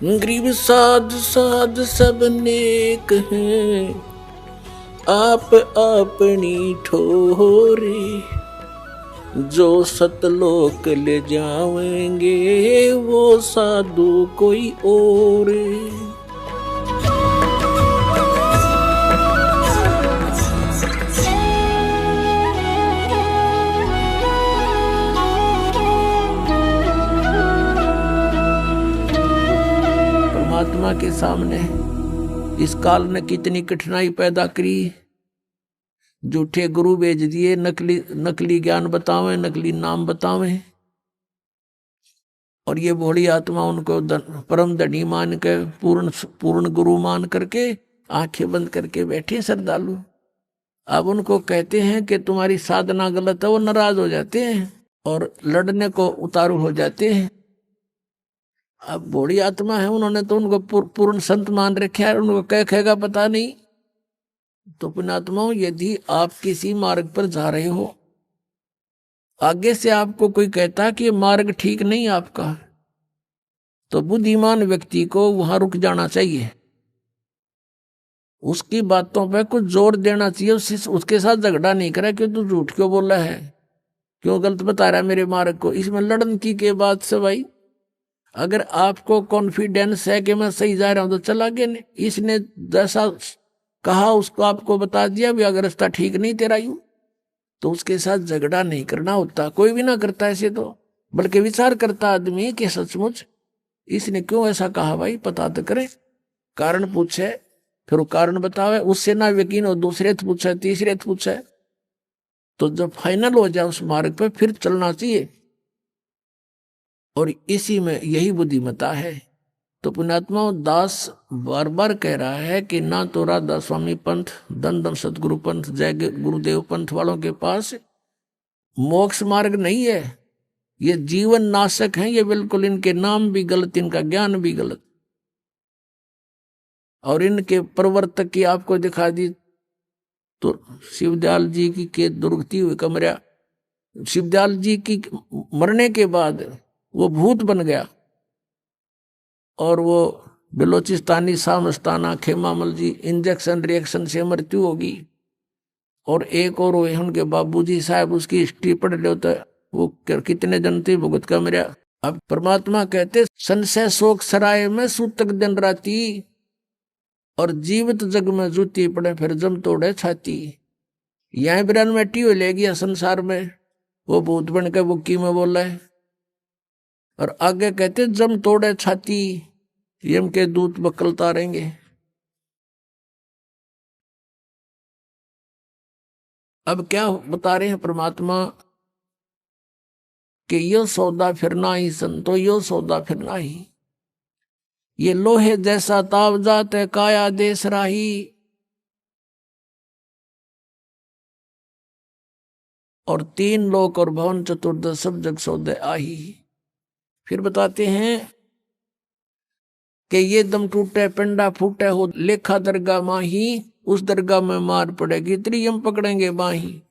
गरीब साध साध सब नेक हैं, आप अपनी ठोरे। जो सतलोक ले जाएंगे वो साधु कोई और। परमात्मा के सामने इस काल ने कितनी कठिनाई पैदा करी। झूठे गुरु भेज दिए, नकली ज्ञान बतावें, नकली नाम बतावें, और ये भोली आत्मा उनको परम धनी मान के पूर्ण गुरु मान करके आंखें बंद करके बैठे श्रद्धालु। अब उनको कहते हैं कि तुम्हारी साधना गलत है, वो नाराज हो जाते हैं और लड़ने को उतारू हो जाते हैं। अब भोली आत्मा है, उन्होंने तो उनको पूर्ण संत मान रखा है, उनको क्या कहेगा पता नहीं। तो पुण्यात्माओं, यदि आप किसी मार्ग पर जा रहे हो, आगे से आपको कोई कहता कि मार्ग ठीक नहीं आपका, तो बुद्धिमान व्यक्ति को वहां रुक जाना चाहिए, उसकी बातों पे कुछ जोर देना चाहिए, उसके साथ झगड़ा नहीं करा कि तू झूठ क्यों बोला है, क्यों गलत बता रहा है मेरे मार्ग को। इसमें लड़न की के बाद से भाई, अगर आपको कॉन्फिडेंस है कि मैं सही जा रहा हूं तो चला गया, नहीं इसने जैसा कहा उसको आपको बता दिया भी, अगर रास्ता ठीक नहीं तेरा यूं, तो उसके साथ झगड़ा नहीं करना होता। कोई भी ना करता ऐसे तो, बल्कि विचार करता आदमी कि सचमुच इसने क्यों ऐसा कहा, भाई पता तो करे, कारण पूछे, फिर वो कारण बतावे, उससे ना यकीन हो दूसरे से पूछे, तीसरे से पूछे, तो जब फाइनल हो जाए उस मार्ग पे फिर चलना चाहिए। और इसी में यही बुद्धिमता है। तो पुण्यात्मा दास बार बार कह रहा है कि ना तो राधा स्वामी पंथ, दन दन सतगुरु पंथ, जय गुरुदेव पंथ वालों के पास मोक्ष मार्ग नहीं है, ये जीवन नाशक है, ये बिल्कुल इनके नाम भी गलत, इनका ज्ञान भी गलत। और इनके प्रवर्तक की आपको दिखा दी तो शिवदयाल जी की के दुर्गति हुई कमरा, शिवदयाल जी की मरने के बाद वो भूत बन गया, और वो बिलोचिस्तानी सामस्ताना खेमामल जी इंजेक्शन रिएक्शन से मृत्यु होगी। और एक और हुए उनके बाबूजी साहब, उसकी हिस्ट्री पढ़ लो तो वो कितने जन थे भुगत का मेरा। अब परमात्मा कहते संशय शोक सराय में सूतक दिन राती, और जीवित जग में जूती पड़े फिर जम तोड़े छाती। यह बिरान में टी ले गया संसार में, वो भूत बन के बुक्की में बोला है। और आगे कहते जम तोड़े छाती, यम के दूत बकलता रहेंगे। अब क्या बता रहे हैं परमात्मा कि यो सौदा फिरना ही संतो, यो सौदा फिरना ही, ये लोहे जैसा ताव जात है काया देश राही। और तीन लोक और भवन चतुर्दश सब जग सौदे आही। फिर बताते हैं कि ये दम टूटे पिंडा फूटे हो लेखा दरगाह माही, उस दरगाह में मार पड़ेगी त्रियम पकड़ेंगे बाही।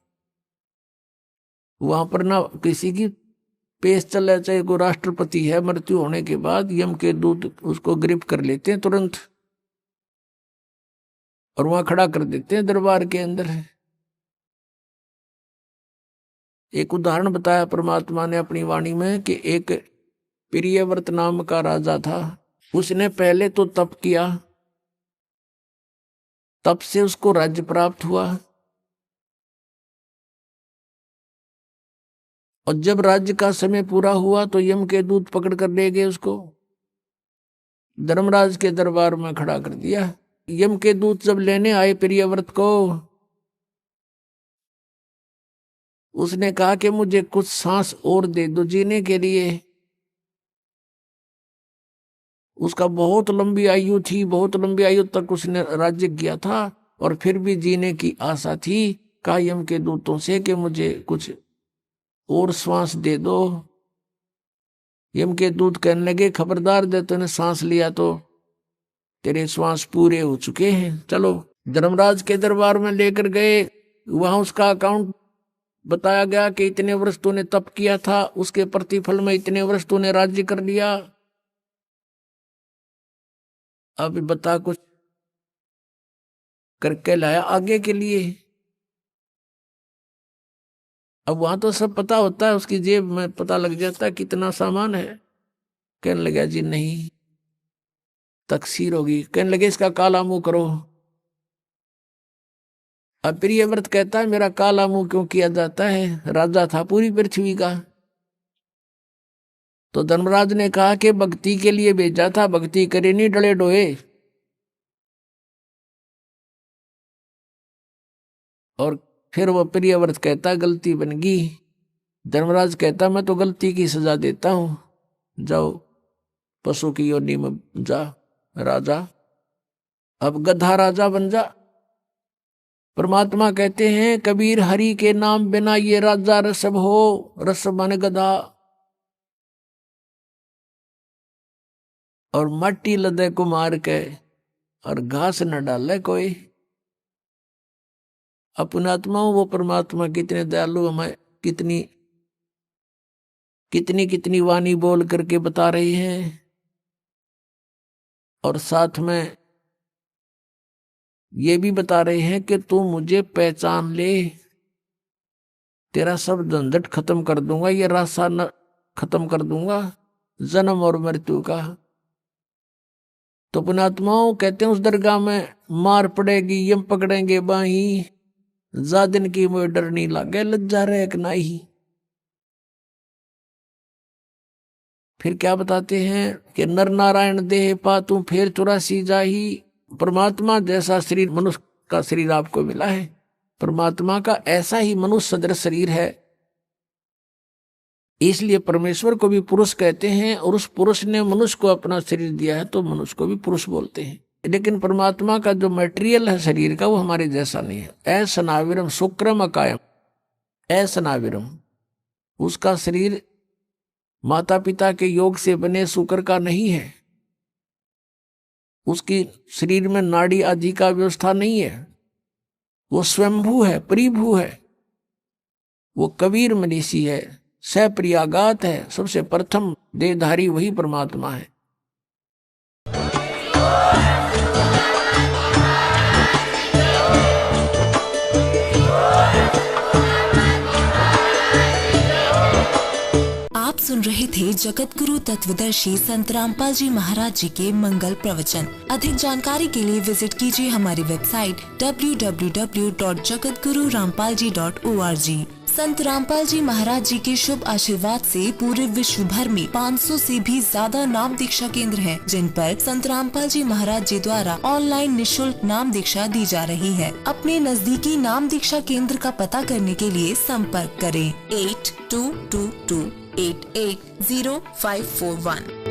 वहां पर ना किसी की पेश चले, चाहे कोई राष्ट्रपति है, मृत्यु होने के बाद यम के दूत उसको गिरफ्त कर लेते हैं तुरंत, और वहां खड़ा कर देते हैं दरबार के अंदर। एक उदाहरण बताया परमात्मा ने अपनी वाणी में कि एक प्रियव्रत नाम का राजा था, उसने पहले तो तप किया, तप से उसको राज्य प्राप्त हुआ, और जब राज्य का समय पूरा हुआ तो यम के दूत पकड़ कर ले गए उसको, धर्मराज के दरबार में खड़ा कर दिया। यम के दूत जब लेने आए प्रियव्रत को, उसने कहा कि मुझे कुछ सांस और दे दो जीने के लिए। उसका बहुत लंबी आयु थी, बहुत लंबी आयु तक उसने राज्य किया था, और फिर भी जीने की आशा थी। कहा यम के दूतों से कि मुझे कुछ और श्वास दे दो। यम के दूत कहने लगे खबरदार, दे तूने सांस लिया तो तेरे श्वास पूरे हो चुके हैं, चलो। धर्मराज के दरबार में लेकर गए, वहां उसका अकाउंट बताया गया कि इतने वर्ष तूने तप किया था, उसके प्रतिफल में इतने वर्ष तूने राज्य कर लिया। अब बता कुछ करके लाया आगे के लिए। अब वहां तो सब पता होता है, उसकी जेब में पता लग जाता है कितना सामान है। कहने लगा जी नहीं, तकसीर होगी। कहने लगे इसका काला मुंह करो। अब प्रियव्रत कहता है मेरा काला मुंह क्यों किया जाता है, राजा था पूरी पृथ्वी का। तो धर्मराज ने कहा कि भक्ति के लिए भेजा था, भक्ति करे नहीं डले डोए। और फिर वो प्रियव्रत कहता गलती बन गई। धर्मराज कहता मैं तो गलती की सजा देता हूं, जाओ पशु की योनि में जा राजा, अब गधा राजा बन जा। परमात्मा कहते हैं कबीर हरि के नाम बिना ये राजा रसब हो, रस मन गधा। और माटी लदे को मार के और घास न डाले कोई। अपनात्माओं वो परमात्मा कितने दयालु हमें कितनी कितनी कितनी वाणी बोल करके बता रही हैं। और साथ में ये भी बता रहे हैं कि तू मुझे पहचान ले, तेरा सब झंझट खत्म कर दूंगा, ये रास्ता न खत्म कर दूंगा जन्म और मृत्यु का। तो पुणात्माओं कहते हैं उस दरगाह में मार पड़ेगी, यम पकड़ेंगे बाही, जा दिन की मुझे डर नहीं लागे, लज्जा रहे एक नाही। फिर क्या बताते हैं कि नर नारायण देह पातू फिर 84 जाही। परमात्मा जैसा शरीर मनुष्य का शरीर आपको मिला है, परमात्मा का ऐसा ही मनुष्य सदृश शरीर है। इसलिए परमेश्वर को भी पुरुष कहते हैं, और उस पुरुष ने मनुष्य को अपना शरीर दिया है तो मनुष्य को भी पुरुष बोलते हैं। लेकिन परमात्मा का जो मटेरियल है शरीर का वो हमारे जैसा नहीं है। ऐसनाविरम शुक्रम अकायम, ऐसनाविरम, उसका शरीर माता पिता के योग से बने शुक्र का नहीं है। उसकी शरीर में नाड़ी आदि का व्यवस्था नहीं है, वो स्वयंभू है, परिभू है, वो कबीर मनीषी है, सप्रियागात है, सबसे प्रथम देहधारी वही परमात्मा है। आप सुन रहे थे जगत गुरु तत्वदर्शी संत रामपाल जी महाराज जी के मंगल प्रवचन। अधिक जानकारी के लिए विजिट कीजिए हमारी वेबसाइट www.jagatgururampalji.org। संत रामपाल जी महाराज जी के शुभ आशीर्वाद से पूरे विश्व भर में 500 से भी ज्यादा नाम दीक्षा केंद्र हैं, जिन पर संत रामपाल जी महाराज जी द्वारा ऑनलाइन निशुल्क नाम दीक्षा दी जा रही है। अपने नजदीकी नाम दीक्षा केंद्र का पता करने के लिए संपर्क करें 8222880541।